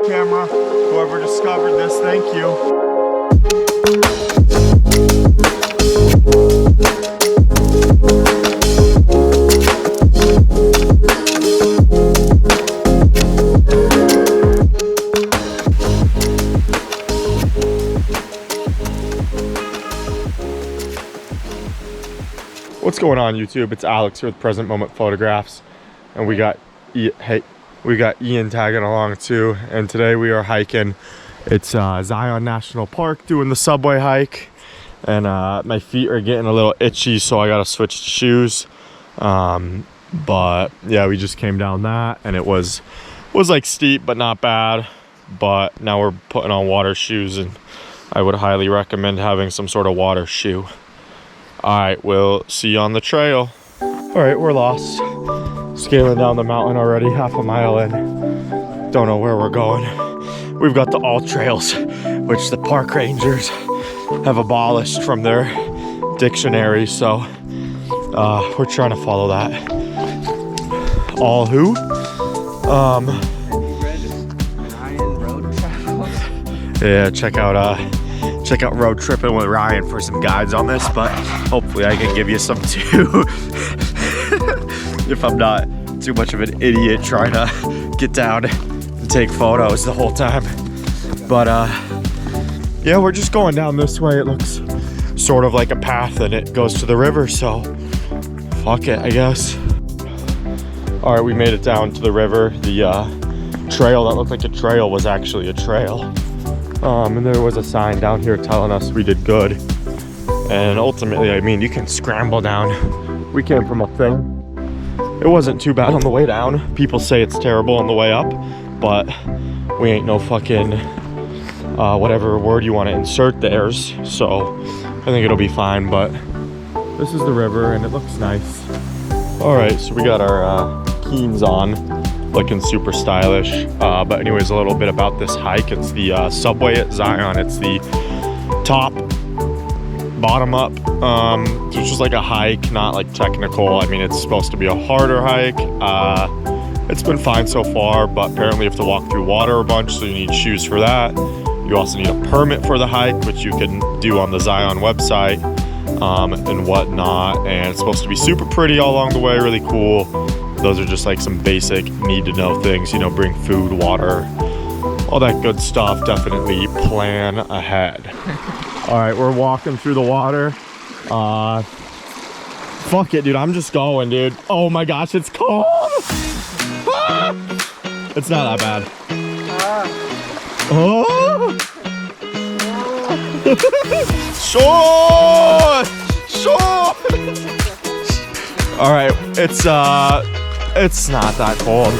camera. Whoever discovered this, thank you. What's going on, YouTube? It's Alex here with Present Moment Photographs, and we got Ian tagging along too. And today we are hiking. It's Zion National Park, doing the subway hike, and my feet are getting a little itchy, so I gotta switch shoes. But yeah, we just came down that, and it was like steep but not bad. But now we're putting on water shoes, and I would highly recommend having some sort of water shoe. All right, we'll see you on the trail. All right, we're lost. Scaling down the mountain already, half a mile in. Don't know where we're going. We've got the all trails, which the park rangers have abolished from their dictionary. So we're trying to follow that. All who? Yeah, check out Road Tripping with Ryan for some guides on this, but hopefully I can give you some too. If I'm not too much of an idiot trying to get down and take photos the whole time. But yeah, we're just going down this way. It looks sort of like a path and it goes to the river, so fuck it, I guess. All right, we made it down to the river. The trail that looked like a trail was actually a trail. And there was a sign down here telling us we did good. And ultimately, I mean, you can scramble down. We came from up there. It wasn't too bad on the way down. People say it's terrible on the way up, but we ain't no fucking whatever word you want to insert theirs. So I think it'll be fine, but this is the river and it looks nice. All right, so we got our Keens on, looking super stylish. But anyways, a little bit about this hike. It's the subway at Zion. It's the top, bottom up. It's just like a hike, not like technical. I mean, it's supposed to be a harder hike. It's been fine so far, but apparently you have to walk through water a bunch, so you need shoes for that. You also need a permit for the hike, which you can do on the Zion website and whatnot. And it's supposed to be super pretty all along the way, really cool. Those are just like some basic need to know things, you know, bring food, water, all that good stuff. Definitely plan ahead. All right, we're walking through the water. Fuck it, dude, I'm just going, dude. Oh my gosh, it's cold. Ah! It's not that bad. Oh! Short! All right, it's not that cold.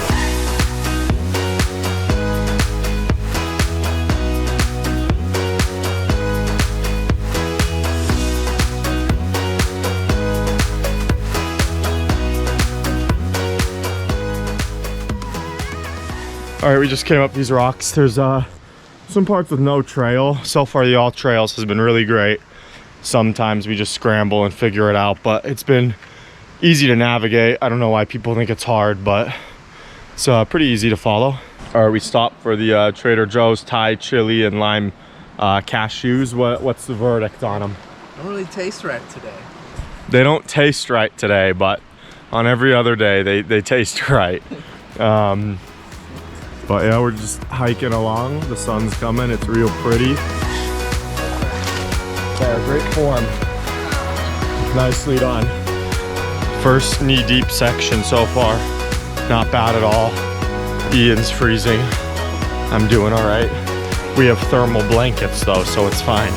All right, we just came up these rocks. There's some parts with no trail. So far, the all trails has been really great. Sometimes we just scramble and figure it out, but it's been easy to navigate. I don't know why people think it's hard, but it's pretty easy to follow. All right, we stopped for the Trader Joe's Thai chili and lime cashews. What's the verdict on them? Don't really taste right today. They don't taste right today, but on every other day they taste right. But yeah, we're just hiking along. The sun's coming. It's real pretty. Yeah, great form. Nicely done. First knee-deep section so far. Not bad at all. Ian's freezing. I'm doing all right. We have thermal blankets though, so it's fine.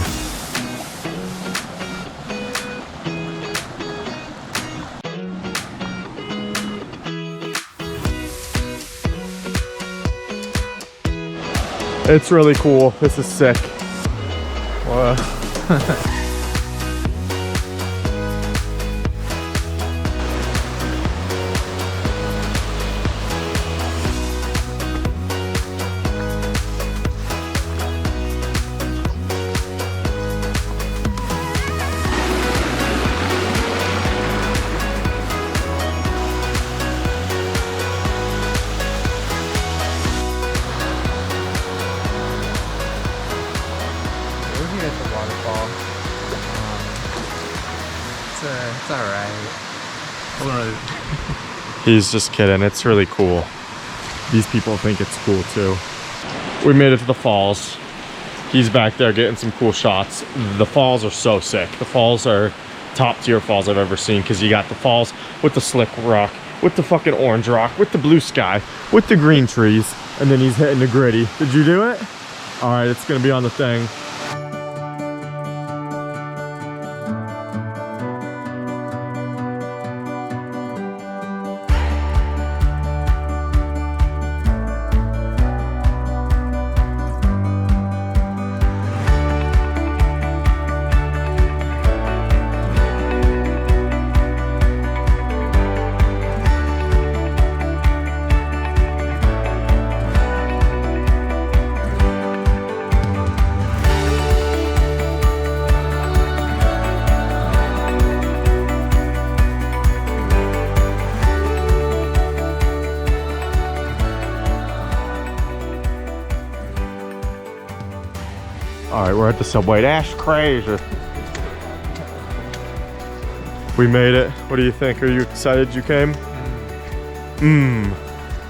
It's really cool. This is sick. Whoa. He's just kidding. It's really cool. These people think it's cool too. We made it to the falls. He's back there getting some cool shots. The falls are so sick. The falls are top tier falls I've ever seen, because you got the falls with the slick rock, with the fucking orange rock, with the blue sky, with the green trees, and then he's hitting the gritty. Did you do it? All right, it's gonna be on the thing. All right, we're at the subway. That's crazy. We made it. What do you think? Are you excited you came?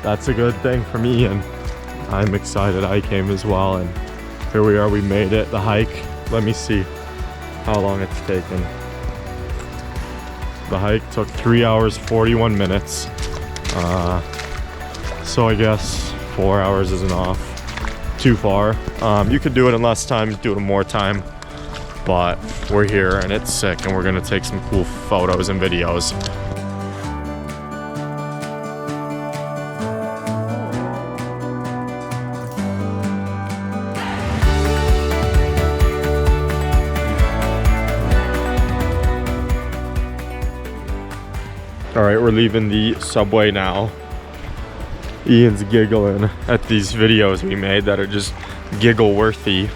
That's a good thing for me, and I'm excited I came as well. And here we are, we made it. The hike, let me see how long it's taken. The hike took 3 hours, 41 minutes. So I guess 4 hours isn't off too far. You could do it in less time, do it in more time, but we're here and it's sick, and we're gonna take some cool photos and videos. All right, we're leaving the subway now. Ian's giggling at these videos we made that are just giggle worthy.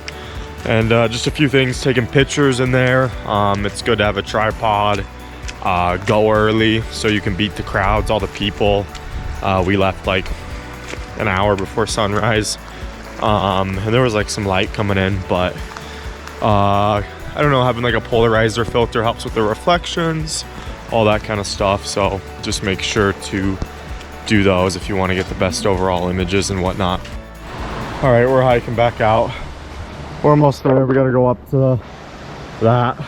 And just a few things, taking pictures in there. It's good to have a tripod. Go early so you can beat the crowds, all the people. We left like an hour before sunrise. And there was like some light coming in, but I don't know, having like a polarizer filter helps with the reflections, all that kind of stuff. So just make sure to do those if you want to get the best overall images and whatnot. All right, we're hiking back out. We're almost there. We gotta go up to that,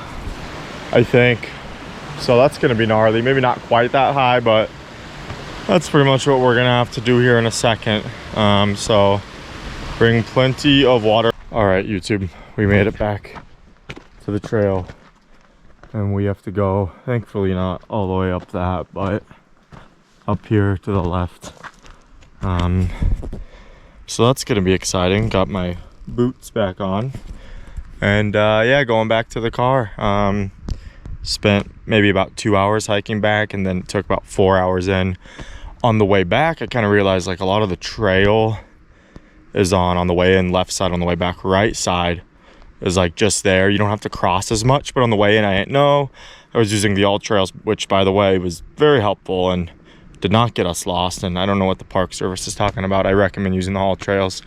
I think. So that's gonna be gnarly. Maybe not quite that high, but that's pretty much what we're gonna have to do here in a second. So bring plenty of water. All right, YouTube, we made it back to the trail, and we have to go, thankfully not all the way up that, but up here to the left. So that's gonna be exciting. Got my boots back on, and yeah, going back to the car. Spent maybe about 2 hours hiking back, and then it took about 4 hours in. On the way back, I kind of realized like a lot of the trail is on the way in, left side. On the way back, right side is like just there. You don't have to cross as much, but on the way in, I didn't know. I was using the All Trails, which by the way was very helpful and did not get us lost. And I don't know what the Park Service is talking about. I recommend using the All Trails.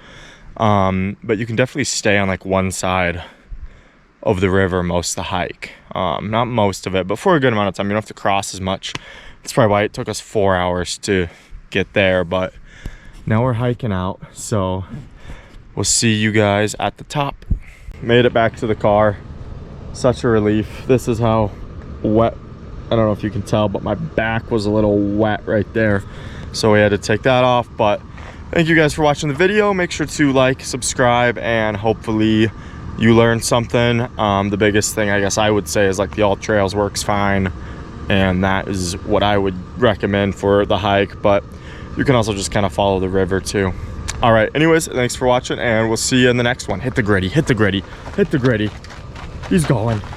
But you can definitely stay on like one side of the river most of the hike. Not most of it, but for a good amount of time. You don't have to cross as much. That's probably why it took us 4 hours to get there, but now we're hiking out. So we'll see you guys at the top. Made it back to the car. Such a relief. This is how wet, I don't know if you can tell, but my back was a little wet right there. So we had to take that off, but thank you guys for watching the video. Make sure to like, subscribe, and hopefully you learned something. The biggest thing I guess I would say is like the All Trails works fine, and that is what I would recommend for the hike, but you can also just kind of follow the river too. All right, anyways, thanks for watching, and we'll see you in the next one. Hit the gritty, hit the gritty, hit the gritty. He's going.